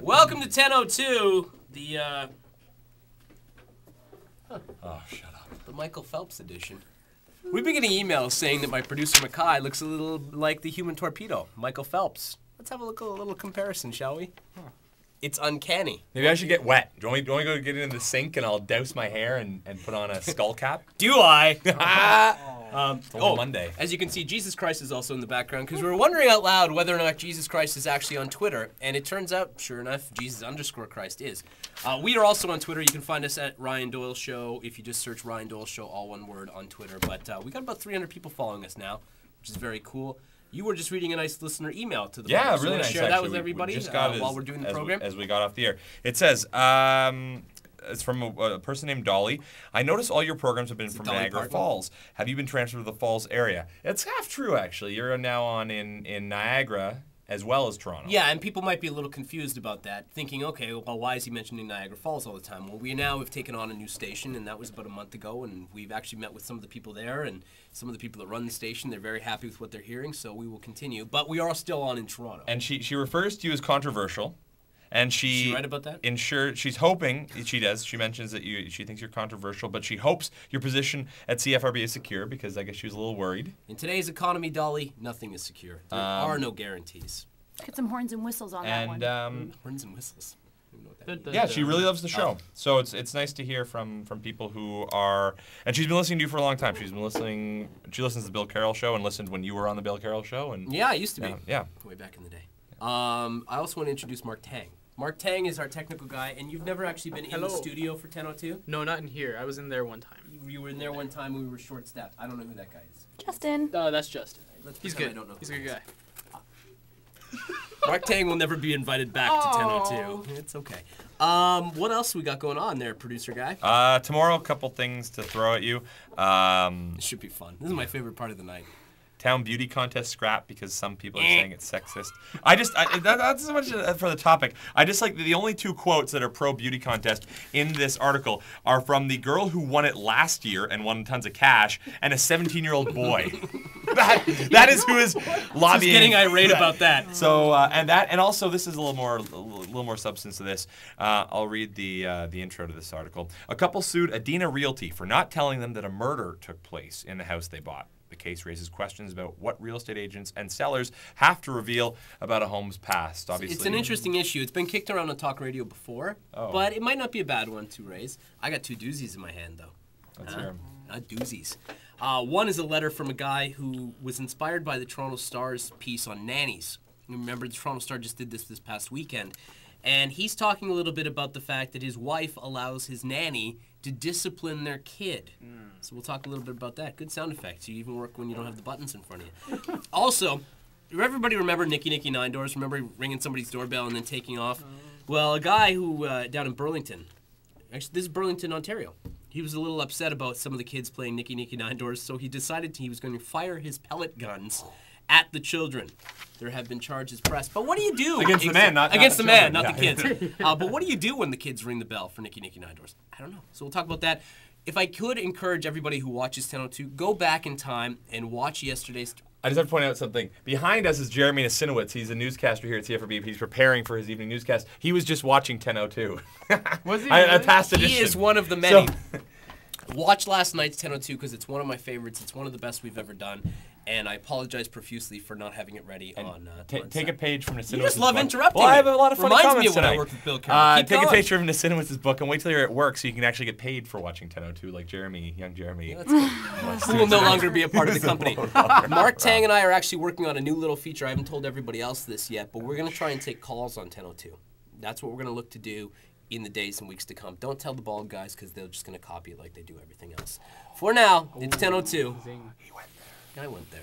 Welcome to 1002, the Oh, shut up. the Michael Phelps edition. We've been getting emails saying that my producer Mackay looks a little like the human torpedo, Michael Phelps. Let's have a little comparison, shall we? It's uncanny. Maybe I should get wet. Do you want me to go get in the sink and I'll douse my hair and put on a skull cap? Do I? It's only Monday. As you can see, Jesus Christ is also in the background because we were wondering out loud whether or not Jesus Christ is actually on Twitter, and it turns out, sure enough, Jesus_Christ is. We are also on Twitter. You can find us at Ryan Doyle Show if you just search Ryan Doyle Show, all one word, on Twitter. But we got about 300 people following us now, which is very cool. You were just reading a nice listener email to the Yeah, so really nice. Share that with We everybody just got while we're doing the program. As we got off the air. It says, it's from a person named Dolly. I notice all your programs have been from Niagara Falls. Have you been transferred to the Falls area? It's half true, actually. You're now on in Niagara as well as Toronto. Yeah, and people might be a little confused about that, thinking, okay, well, why is he mentioning Niagara Falls all the time? Well, we now have taken on a new station, and that was about a month ago, and we've actually met with some of the people there, and some of the people that run the station. They're very happy with what they're hearing, so we will continue. But we are still on in Toronto. And she refers to you as controversial. And Is she right about that? She's hoping, she does, she mentions that she thinks you're controversial, but she hopes your position at CFRB is secure because I guess she was a little worried. In today's economy, Dolly, nothing is secure. There are no guarantees. Get some horns and whistles on that one. Horns and whistles. I don't know what that means. Yeah, she really loves the show. So it's nice to hear from people who are, and she's been listening to you for a long time. She listens to the Bill Carroll Show and listened when you were on the Bill Carroll Show. And yeah, I used to be. Yeah. Way back in the day. I also want to introduce Mark Tang. Mark Tang is our technical guy, and you've never actually been in the studio for 1002? No, not in here. I was in there one time. You were in there one time. We were short-staffed. I don't know who that guy is. Justin. Oh, that's Justin. He's good. I don't know. He's a good guy. Mark Tang will never be invited back to 1002. It's okay. What else we got going on there, producer guy? Tomorrow, a couple things to throw at you. This should be fun. This is my favorite part of the night. Town beauty contest scrap because some people are saying it's sexist. That's so much for the topic. I just like the only two quotes that are pro beauty contest in this article are from the girl who won it last year and won tons of cash and a 17-year-old boy. that is who is lobbying. Just getting irate about that. So and also this is a little more substance to this. I'll read the intro to this article. A couple sued Adina Realty for not telling them that a murder took place in the house they bought. The case raises questions about what real estate agents and sellers have to reveal about a home's past. Obviously, it's an interesting issue. It's been kicked around on talk radio before, but it might not be a bad one to raise. I got two doozies in my hand, though. Let's hear 'em. Doozies. One is a letter from a guy who was inspired by the Toronto Star's piece on nannies. You remember, the Toronto Star just did this past weekend. And he's talking a little bit about the fact that his wife allows his nanny to discipline their kid. So we'll talk a little bit about that. Good sound effects. You even work when you don't have the buttons in front of you. Also, everybody remember Nicky 9 Doors? Remember ringing somebody's doorbell and then taking off? Well, a guy who, down in Burlington, actually this is Burlington, Ontario, he was a little upset about some of the kids playing Nicky 9 Doors, so he decided he was going to fire his pellet guns at the children. There have been charges pressed. But what do you do? Against the man, not the kids. But what do you do when the kids ring the bell for Nicky 9 Doors? I don't know. So we'll talk about that. If I could encourage everybody who watches 1002, go back in time and watch yesterday's... I just have to point out something. Behind us is Jeremy Nasinowitz. He's a newscaster here at CFRB. He's preparing for his evening newscast. He was just watching 1002. Was he? A past edition. He is one of the many. Watch last night's 1002 because it's one of my favorites. It's one of the best we've ever done. And I apologize profusely for not having it ready on take a page from Nasinowitz's book. You just love interrupting. Well, I have a lot of funny Reminds comments me of when tonight. I worked with Bill Carroll. Take a page from Nasinowitz's book and wait till you're at work so you can actually get paid for watching 1002 like Jeremy, young Jeremy. Yeah, who will no longer be a part of the company. Mark Tang and I are actually working on a new little feature. I haven't told everybody else this yet, but we're going to try and take calls on 1002. That's what we're going to look to do in the days and weeks to come. Don't tell the bald guys because they're just going to copy it like they do everything else. For now, it's 1002. He went there. I went there.